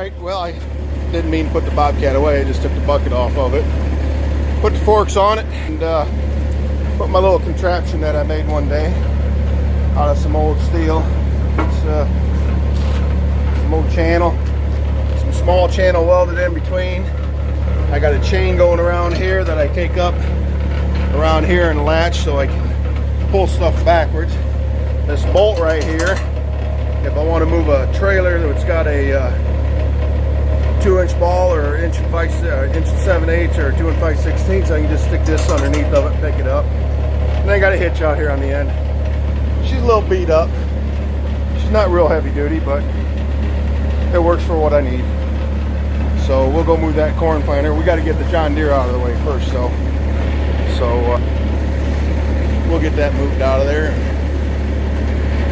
right, well, I didn't mean to put the Bobcat away. I just took the bucket off of it, put the forks on it, and put my little contraption that I made one day out of some old steel. It's some old channel, some small channel welded in between. I got a chain going around here that I take up around here and latch so I can pull stuff backwards. This bolt right here, if I want to move a trailer that's got a 2-inch ball or inch and 7/8 or 2 5/16, I can just stick this underneath of it and pick it up. And I got a hitch out here on the end. She's a little beat up. She's not real heavy duty, but it works for what I need. So we'll go move that corn planter. We got to get the John Deere out of the way first, though. So we'll get that moved out of there.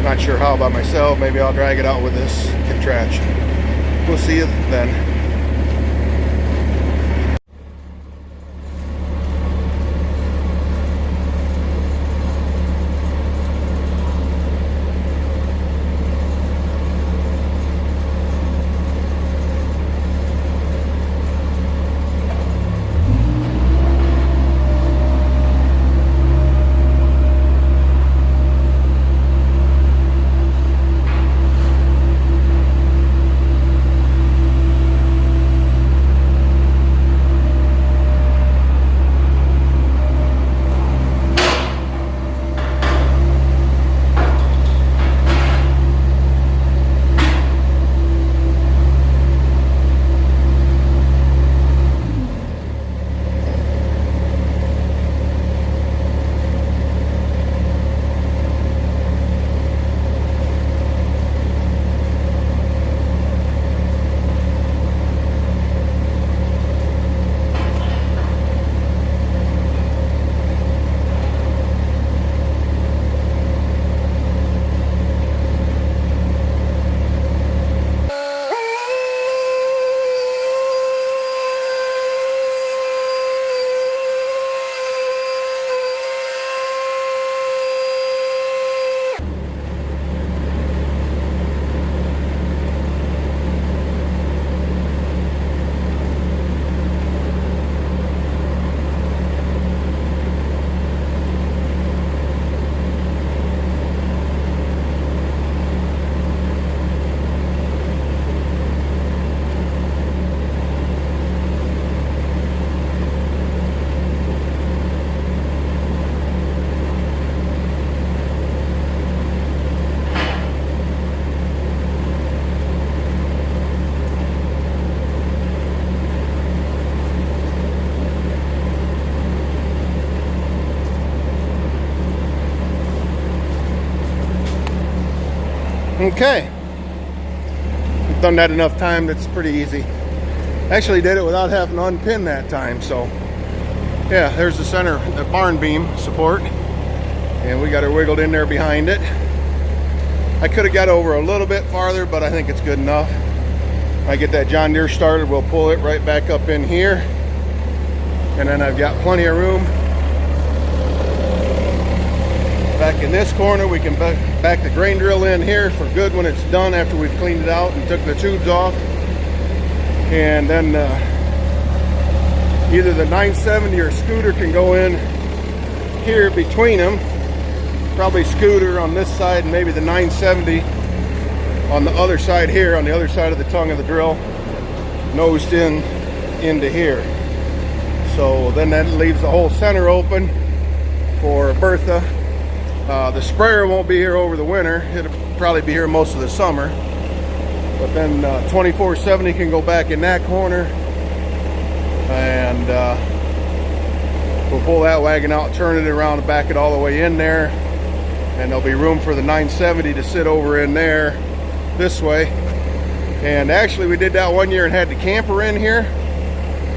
Not sure how by myself. Maybe I'll drag it out with this contraption. We'll see you then. Okay, I've done that enough time. That's pretty easy. Actually did it without having to unpin that time. So yeah, there's the center, the barn beam support, and we got her wiggled in there behind it. I could have got over a little bit farther, but I think it's good enough. When I get that John Deere started, we'll pull it right back up in here, and then I've got plenty of room. Back in this corner, we can back the grain drill in here for good when it's done, after we've cleaned it out and took the tubes off. And then either the 970 or Scooter can go in here between them. Probably Scooter on this side and maybe the 970 on the other side here, on the other side of the tongue of the drill, nosed in into here. So then that leaves the whole center open for Bertha. The sprayer won't be here over the winter. It'll probably be here most of the summer. But then 2470 can go back in that corner. And we'll pull that wagon out, turn it around and back it all the way in there. And there'll be room for the 970 to sit over in there this way. And actually we did that one year and had the camper in here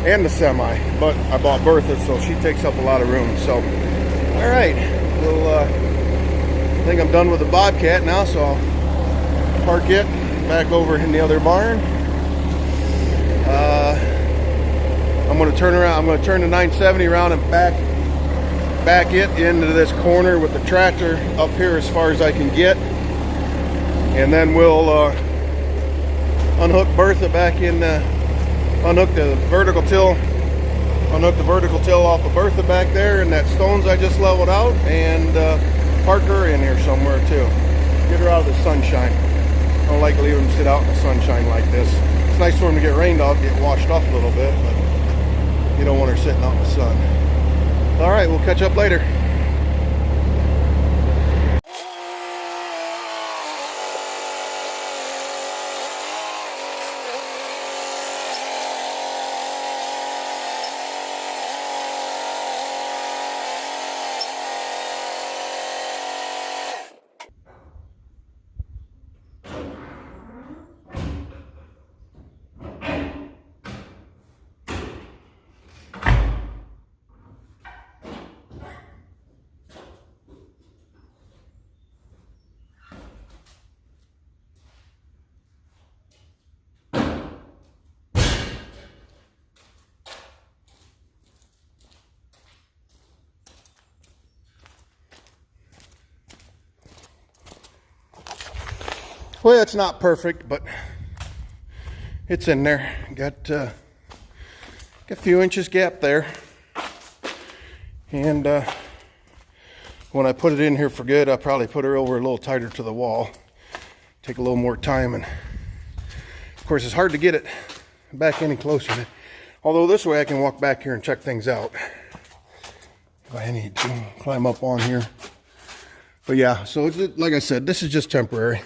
and the semi. But I bought Bertha, so she takes up a lot of room. So, all right. We'll... I think I'm done with the Bobcat now, so I'll park it back over in the other barn. I'm going to turn around. I'm going to turn the 970 around and back it into this corner with the tractor up here as far as I can get, and then we'll unhooked Bertha back in, unhooked the vertical till off of Bertha back there, and that stones I just leveled out, and park her in here somewhere too. Get her out of the sunshine. I don't like leaving them sit out in the sunshine like this. It's nice for them to get rained off, get washed off a little bit, but you don't want her sitting out in the sun. All right, we'll catch up later. Well, it's not perfect, but it's in there. Got a few inches gap there. And when I put it in here for good, I probably put her over a little tighter to the wall. Take a little more time, and of course it's hard to get it back any closer. Although this way I can walk back here and check things out if I need to climb up on here. But yeah, so it's, like I said, this is just temporary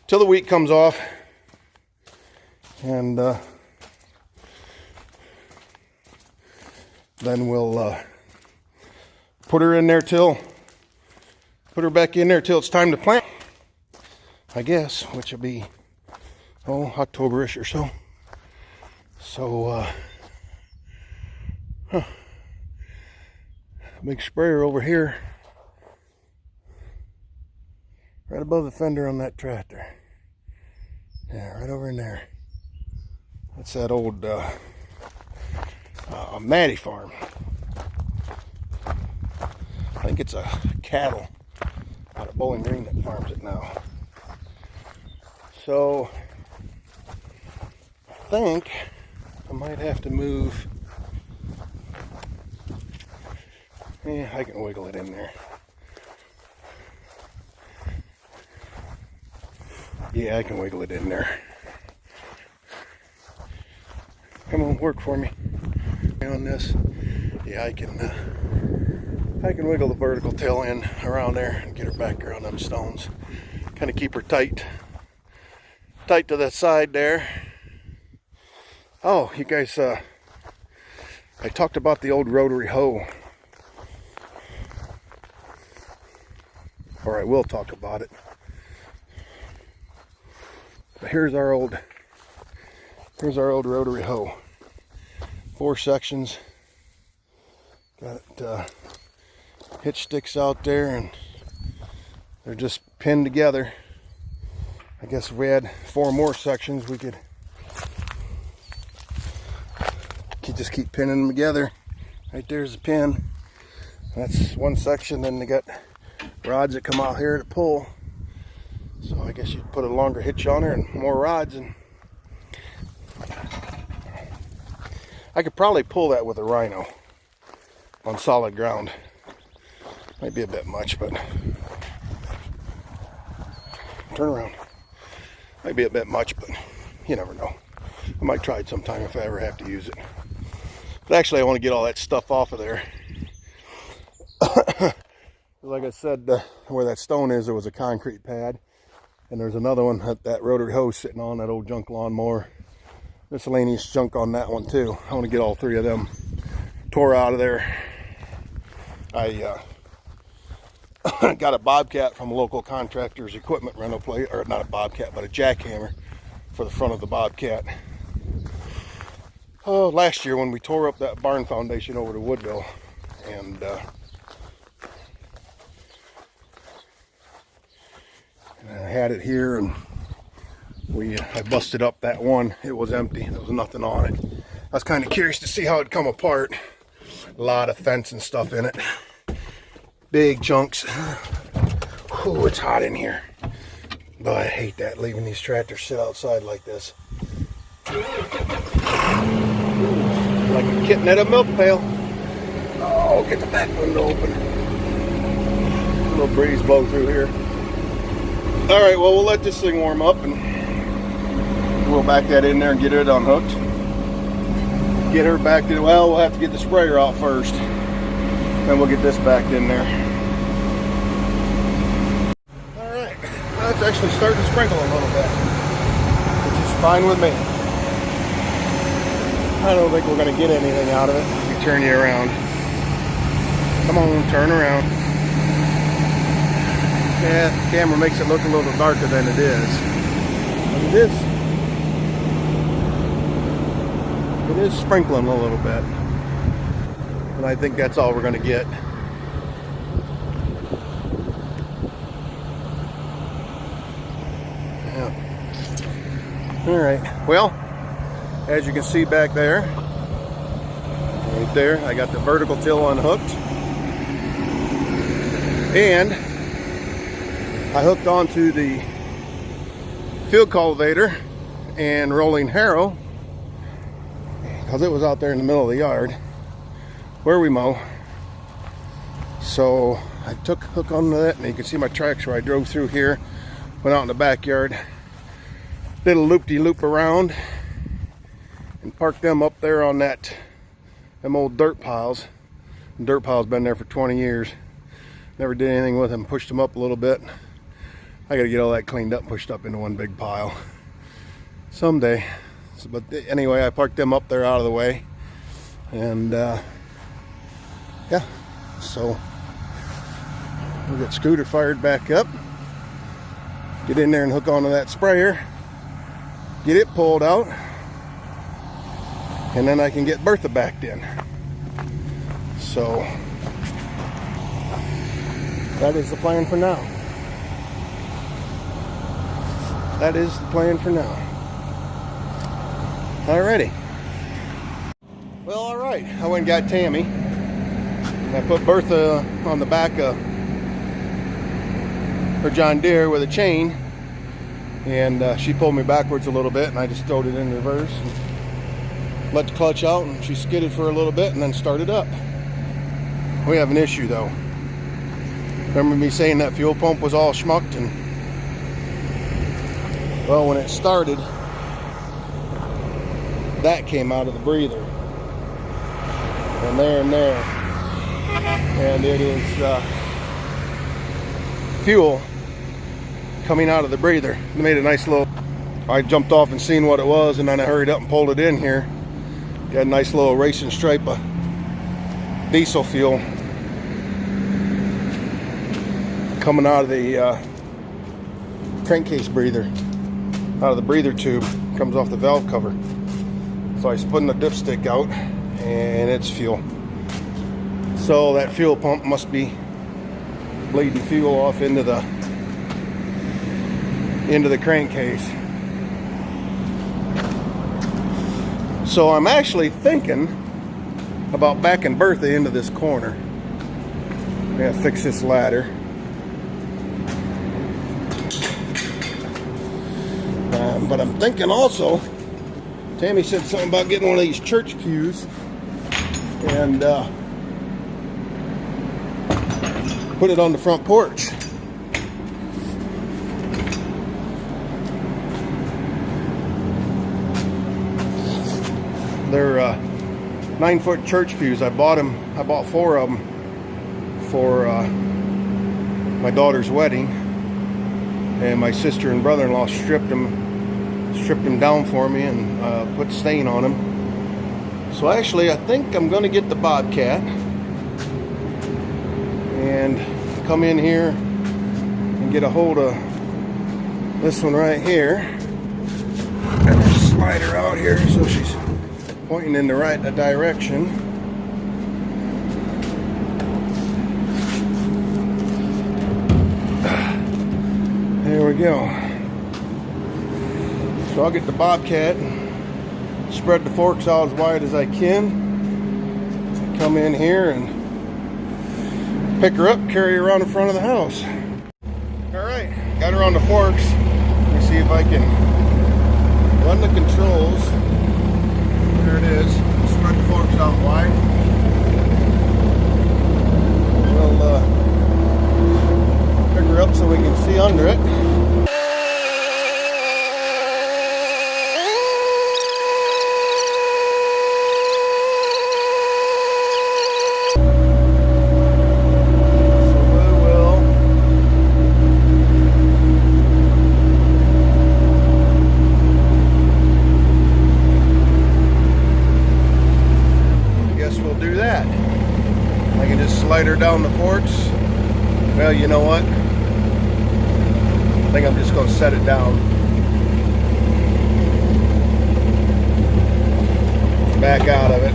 till the wheat comes off, and then we'll put her in there put her back in there till it's time to plant, I guess, which will be October-ish or so. So big sprayer over here right above the fender on that tractor. Yeah, right over in there. That's that old Maddie farm. I think it's a cattle out of Bowling Green that farms it now. So I think I might have to move. Yeah, I can wiggle it in there. Yeah, I can wiggle it in there. Come on, work for me on this. Yeah, I can wiggle the vertical tail in around there and get her back around them stones. Kind of keep her tight to that side there. Oh, you guys, I talked about the old rotary hoe, or I will talk about it. But here's our old rotary hoe. 4 sections. Got hitch sticks out there, and they're just pinned together. I guess if we had 4 more sections, we could just keep pinning them together. Right there's the pin. That's one section. Then they got rods that come out here to pull. So I guess you'd put a longer hitch on her and more rods, and I could probably pull that with a rhino on solid ground. Might be a bit much, but turn around. Might be a bit much, but you never know. I might try it sometime if I ever have to use it. But actually, I want to get all that stuff off of there. Like I said, where that stone is, there was a concrete pad. And there's another one, that rotary hose sitting on that old junk lawnmower. Miscellaneous junk on that one too. I want to get all 3 of them tore out of there. I got a Bobcat from a local contractor's equipment rental place, or not a Bobcat, but a jackhammer for the front of the Bobcat. Oh, last year when we tore up that barn foundation over to Woodville, and I had it here, and I busted up that one. It was empty. There was nothing on it. I was kind of curious to see how it'd come apart. A lot of fence and stuff in it. Big chunks. Ooh, it's hot in here. Boy, I hate that, leaving these tractors sit outside like this. Like a kitten at a milk pail. Oh, get the back window open. A little breeze blow through here. Alright, well, we'll let this thing warm up and we'll back that in there and get it unhooked. Get her back to, well, we'll have to get the sprayer out first. Then we'll get this back in there. Alright, well, it's actually starting to sprinkle a little bit, which is fine with me. I don't think we're going to get anything out of it. Let me turn you around. Come on, turn around. Yeah, the camera makes it look a little darker than it is. But it is sprinkling a little bit. And I think that's all we're going to get. Yeah. Alright, well, as you can see back there, right there, I got the vertical till unhooked. And I hooked onto the field cultivator and rolling harrow because it was out there in the middle of the yard where we mow. So I took a hook onto that, and you can see my tracks where I drove through here, went out in the backyard, did a loop-de-loop around, and parked them up there on them old dirt piles. The dirt pile's been there for 20 years. Never did anything with them. Pushed them up a little bit. I gotta get all that cleaned up and pushed up into one big pile someday. So, but anyway, I parked them up there out of the way, and yeah, so we'll get Scooter fired back up, get in there and hook onto that sprayer, get it pulled out, and then I can get Bertha backed in. So that is the plan for now. That is the plan for now. Alrighty. Well, alright. I went and got Tammy. And I put Bertha on the back of her John Deere with a chain. And she pulled me backwards a little bit, and I just throwed it in reverse and let the clutch out, and she skidded for a little bit and then started up. We have an issue though. Remember me saying that fuel pump was all schmucked? And well, when it started, that came out of the breather. And there. And it is fuel coming out of the breather. It made a nice little... I jumped off and seen what it was, and then I hurried up and pulled it in here. Got a nice little racing stripe of diesel fuel coming out of the crankcase breather. Out of the breather tube. Comes off the valve cover. So I spun the dipstick out, and it's fuel. So that fuel pump must be bleeding fuel off into the crankcase. So I'm actually thinking about backing Bertha into this corner. I'm gonna fix this ladder. But I'm thinking also, Tammy said something about getting one of these church pews and put it on the front porch. They're 9-foot church pews. I bought 4 of them for my daughter's wedding, and my sister and brother-in-law stripped them down for me and put stain on them. So actually, I think I'm going to get the Bobcat and come in here and get a hold of this one right here and just slide her out here so she's pointing in the right direction. There we go. So I'll get the Bobcat and spread the forks out as wide as I can. Come in here and pick her up, carry her around the front of the house. Alright, got her on the forks. see if I can run the controls. There it is. Spread the forks out wide. We'll pick her up so we can see under it. Slide her down the forks. Well, you know what? I think I'm just going to set it down. Back out of it.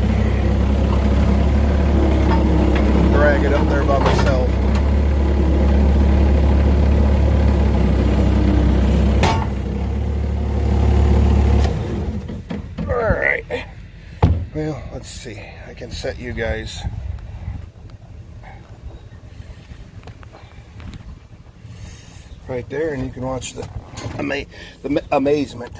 Drag it up there by myself. Alright. Well, let's see. I can set you guys. Right there, and you can watch the amazement.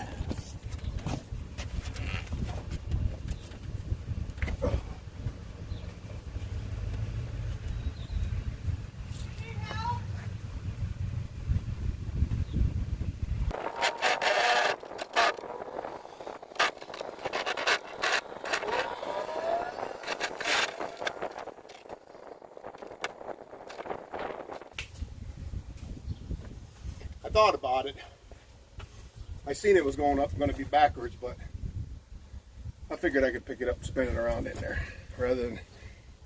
I thought about it. I seen it was going up, going to be backwards, but I figured I could pick it up and spin it around in there rather than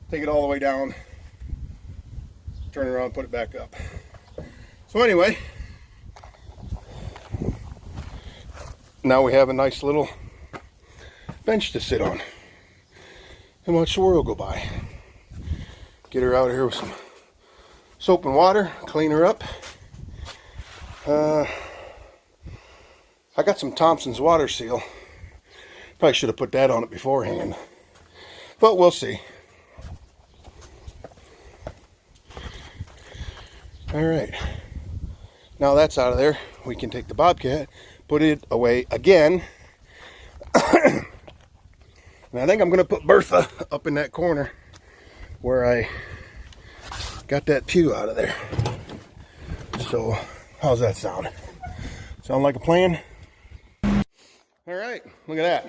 take it all the way down, turn it around, put it back up. So anyway, now we have a nice little bench to sit on and watch the world go by. Get her out of here with some soap and water, clean her up. I got some Thompson's water seal. Probably should have put that on it beforehand, but we'll see. All right, now that's out of there, we can take the Bobcat, put it away again. And I think I'm going to put Bertha up in that corner where I got that pew out of there. So how's that sound? Sound like a plan? All right, look at that.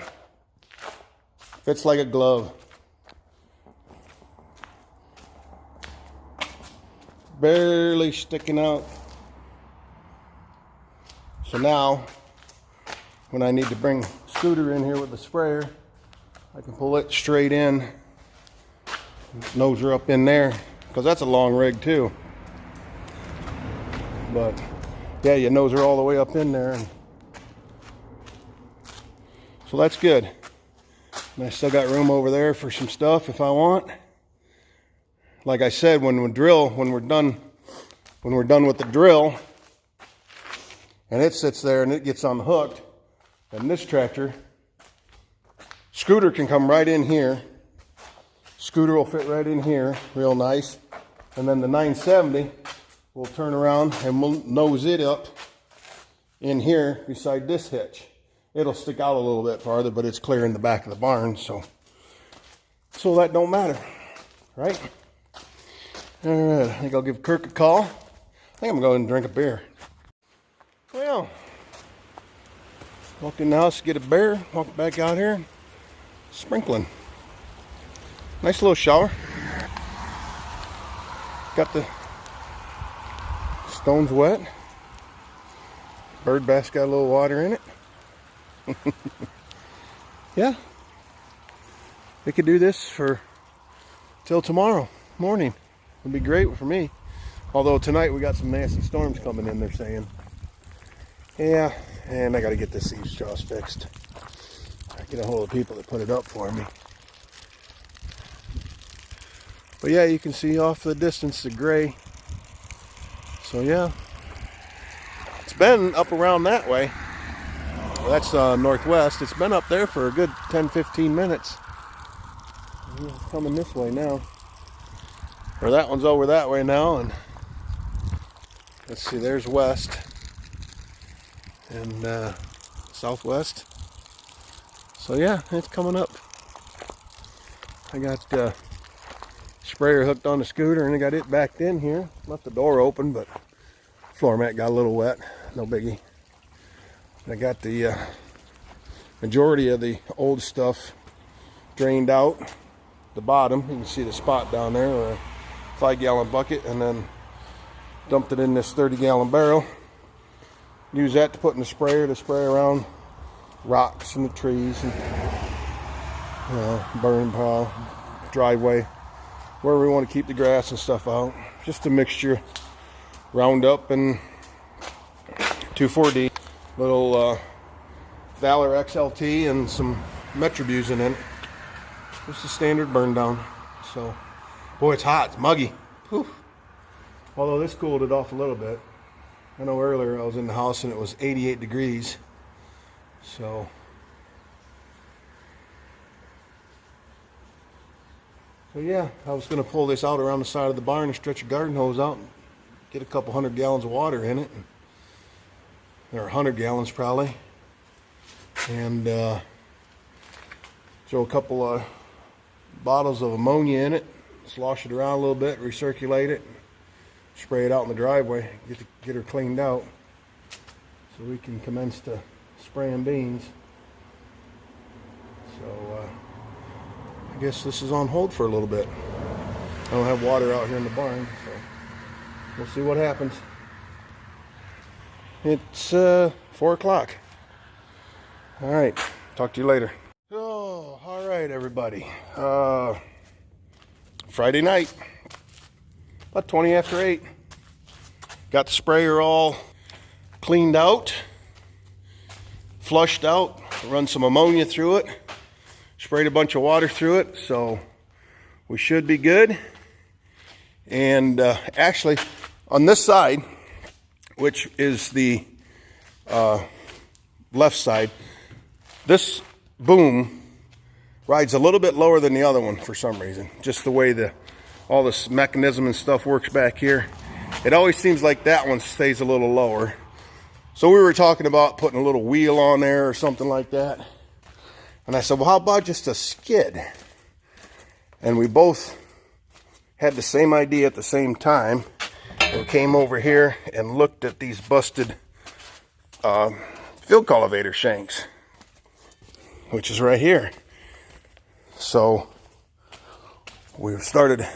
Fits like a glove. Barely sticking out. So now, when I need to bring Scooter in here with the sprayer, I can pull it straight in, nose her up in there, because that's a long rig too. But yeah, you nose her all the way up in there, and so that's good. And I still got room over there for some stuff if I want. Like I said, when we're done with the drill, and it sits there and it gets unhooked, and this tractor, Scooter can come right in here. Scooter will fit right in here, real nice. And then the 970 will turn around and we'll nose it up in here beside this hitch. It'll stick out a little bit farther, but it's clear in the back of the barn, so that don't matter, right? All right, I think I'll give Kirk a call. I think I'm going to drink a beer. Well, walked in the house to get a beer, walked back out here, sprinkling. Nice little shower. Got the stones wet. Bird bass got a little water in it. Yeah, we could do this for till tomorrow morning. It'd be great for me. Although tonight we got some nasty storms coming in, they're saying. Yeah, and I got to get this eaves troughs fixed. I get a hold of people that put it up for me. But yeah, you can see off the distance the gray. So yeah, it's been up around that way. Well, that's northwest. It's been up there for a good 10-15 minutes. It's coming this way now. Or that one's over that way now, and let's see, there's west. and southwest. So yeah, it's coming up. I got sprayer hooked on the scooter and I got it backed in here. Left the door open, but floor mat got a little wet. No biggie. I got the majority of the old stuff drained out. The bottom, you can see the spot down there, a 5-gallon bucket, and then dumped it in this 30-gallon barrel. Use that to put in the sprayer to spray around rocks and the trees and burn pile, driveway, where we want to keep the grass and stuff out. Just a mixture, Roundup and 2,4-D, little Valor XLT and some Metribuzin in it. Just a standard burn down. So, boy, it's hot. It's muggy. Whew. Although this cooled it off a little bit. I know earlier I was in the house and it was 88 degrees. So yeah, I was going to pull this out around the side of the barn and stretch a garden hose out and get a couple 100 gallons of water in it. Or 100 gallons probably. And throw a couple of bottles of ammonia in it, slosh it around a little bit, recirculate it, spray it out in the driveway, get her cleaned out so we can commence to spraying beans. So I guess this is on hold for a little bit. I don't have water out here in the barn, so we'll see what happens. It's 4 o'clock. All right, talk to you later. Oh, all right, everybody. Friday night, about 20 after 8. Got the sprayer all cleaned out, flushed out, run some ammonia through it, sprayed a bunch of water through it, so we should be good. And actually, on this side, which is the left side, this boom rides a little bit lower than the other one for some reason. Just the way all this mechanism and stuff works back here. It always seems like that one stays a little lower. So we were talking about putting a little wheel on there or something like that. And I said, well, how about just a skid? And we both had the same idea at the same time. We came over here and looked at these busted field cultivator shanks, which is right here. So we started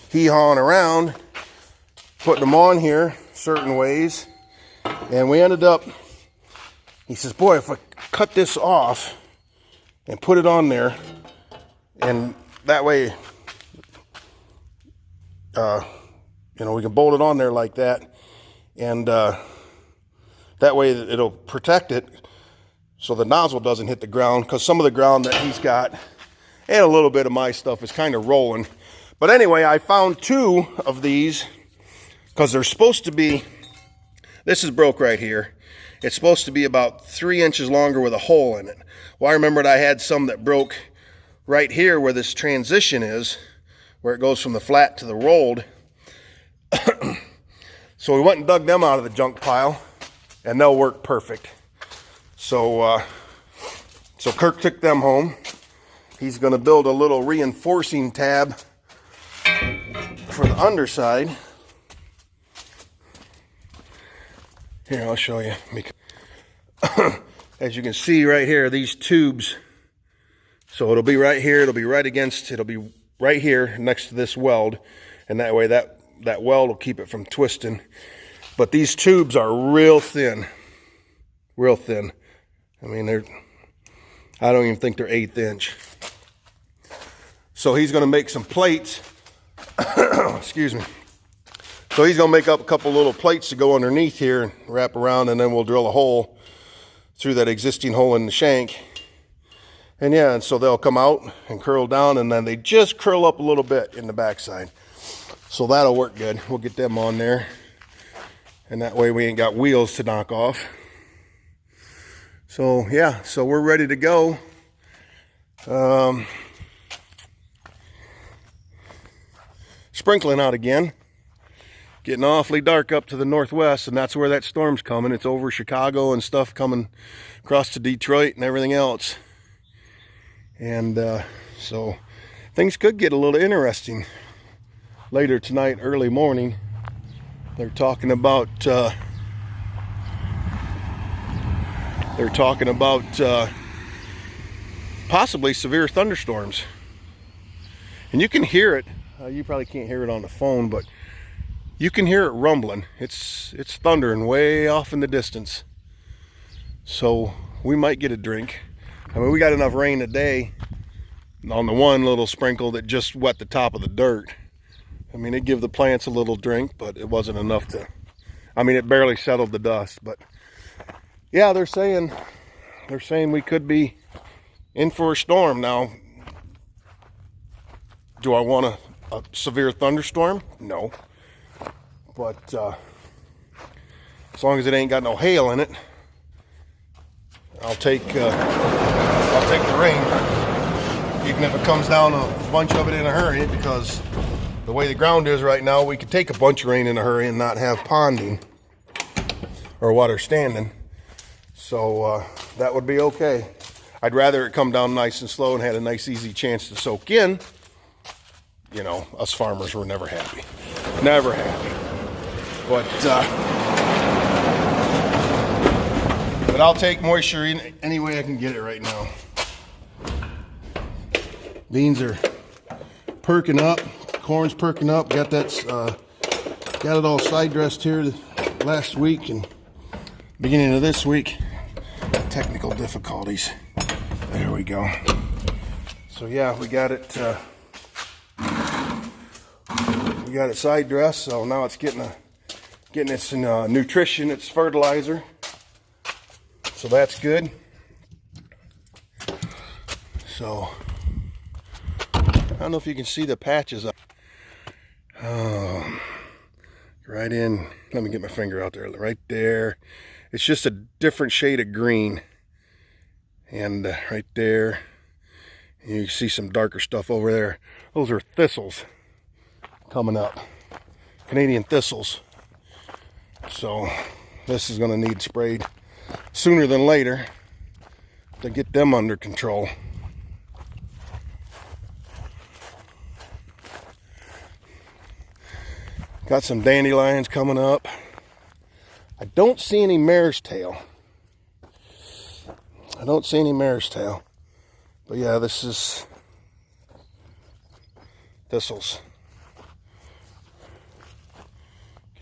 hee-hawing around, putting them on here certain ways, and we ended up, he says, boy, if I cut this off and put it on there, and that way, we can bolt it on there like that, and that way it'll protect it so the nozzle doesn't hit the ground, because some of the ground that he's got and a little bit of my stuff is kind of rolling. But anyway, I found 2 of these because they're supposed to be, this is broke right here. It's supposed to be about 3 inches longer with a hole in it. Well, I remembered I had some that broke right here where this transition is, where it goes from the flat to the rolled. So we went and dug them out of the junk pile, and they'll work perfect. So Kirk took them home. He's going to build a little reinforcing tab for the underside. Here, I'll show you. As you can see right here, these tubes. So it'll be right here. It'll be right here next to this weld. And that way that weld will keep it from twisting. But these tubes are real thin. Real thin. I mean, I don't even think they're 1/8 inch. So he's going to make some plates. Excuse me. So he's going to make up a couple little plates to go underneath here and wrap around, and then we'll drill a hole through that existing hole in the shank. And yeah, and so they'll come out and curl down, and then they just curl up a little bit in the backside. So that'll work good. We'll get them on there. And that way we ain't got wheels to knock off. So yeah, so we're ready to go. Sprinkling out again. getting awfully dark up to the northwest, and that's where that storm's coming. It's over Chicago and stuff, coming across to Detroit and everything else. And so things could get a little interesting later tonight, early morning. They're talking about possibly severe thunderstorms. And you can hear it. You probably can't hear it on the phone, but you can hear it rumbling. It's thundering way off in the distance. So we might get a drink. I mean, we got enough rain today on the one little sprinkle that just wet the top of the dirt. I mean, it gave the plants a little drink, but it wasn't enough to, I mean, it barely settled the dust. But yeah, they're saying we could be in for a storm. Now, do I want a severe thunderstorm? No. But as long as it ain't got no hail in it, I'll take the rain, even if it comes down a bunch of it in a hurry, because the way the ground is right now, we could take a bunch of rain in a hurry and not have ponding or water standing. So that would be okay. I'd rather it come down nice and slow and had a nice easy chance to soak in. You know, us farmers were never happy. Never happy. But I'll take moisture any way I can get it right now. Beans are perking up. Corn's perking up. Got that. Got it all side dressed here last week and beginning of this week. Technical difficulties. There we go. So yeah, we got it. We got it side dressed. So now it's getting its nutrition, its fertilizer. So that's good. So I don't know if you can see the patches up. Right in, let me get my finger out there, right there. It's just a different shade of green. And right there, you can see some darker stuff over there. Those are thistles coming up, Canadian thistles. So this is gonna need sprayed sooner than later to get them under control. Got some dandelions coming up. I don't see any mare's tail. But yeah, this is thistles.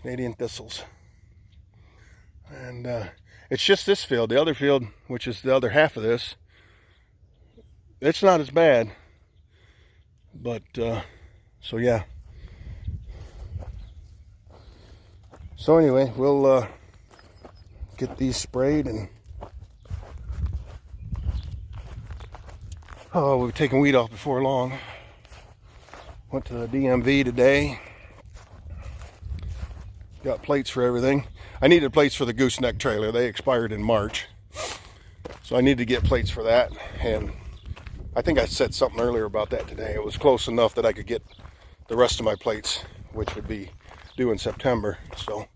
Canadian thistles. And it's just this field. The other field, which is the other half of this, it's not as bad. But, so yeah. So anyway, we'll get these sprayed, and we'll be taking weed off before long. Went to the DMV today. Got plates for everything. I needed plates for the gooseneck trailer. They expired in March. So I need to get plates for that. And I think I said something earlier about that today. It was close enough that I could get the rest of my plates, which would be due in September. So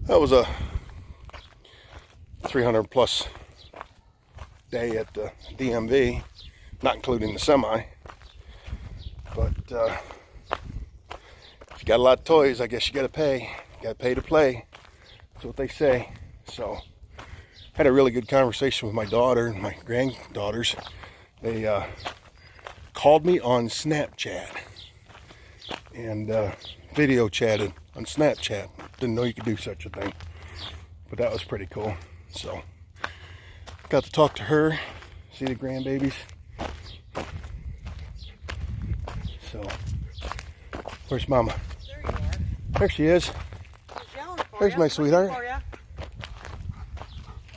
that was a 300 plus day at the DMV, not including the semi. But if you got a lot of toys, I guess you gotta pay. You gotta pay to play. That's what they say. So had a really good conversation with my daughter and my granddaughters. They called me on Snapchat and video chatted on Snapchat. Didn't know you could do such a thing, but that was pretty cool. So got to talk to her, see the grandbabies. So where's Mama? There you are. There she is. There's my sweetheart. I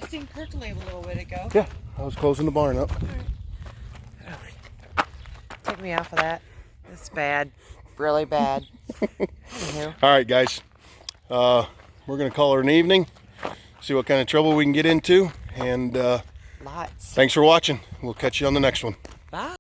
seen percolate a little bit ago. Yeah, I was closing the barn up. Take me off of that. It's bad. Really bad. All right, guys. We're going to call her an evening. See what kind of trouble we can get into. And lots. Thanks for watching. We'll catch you on the next one. Bye.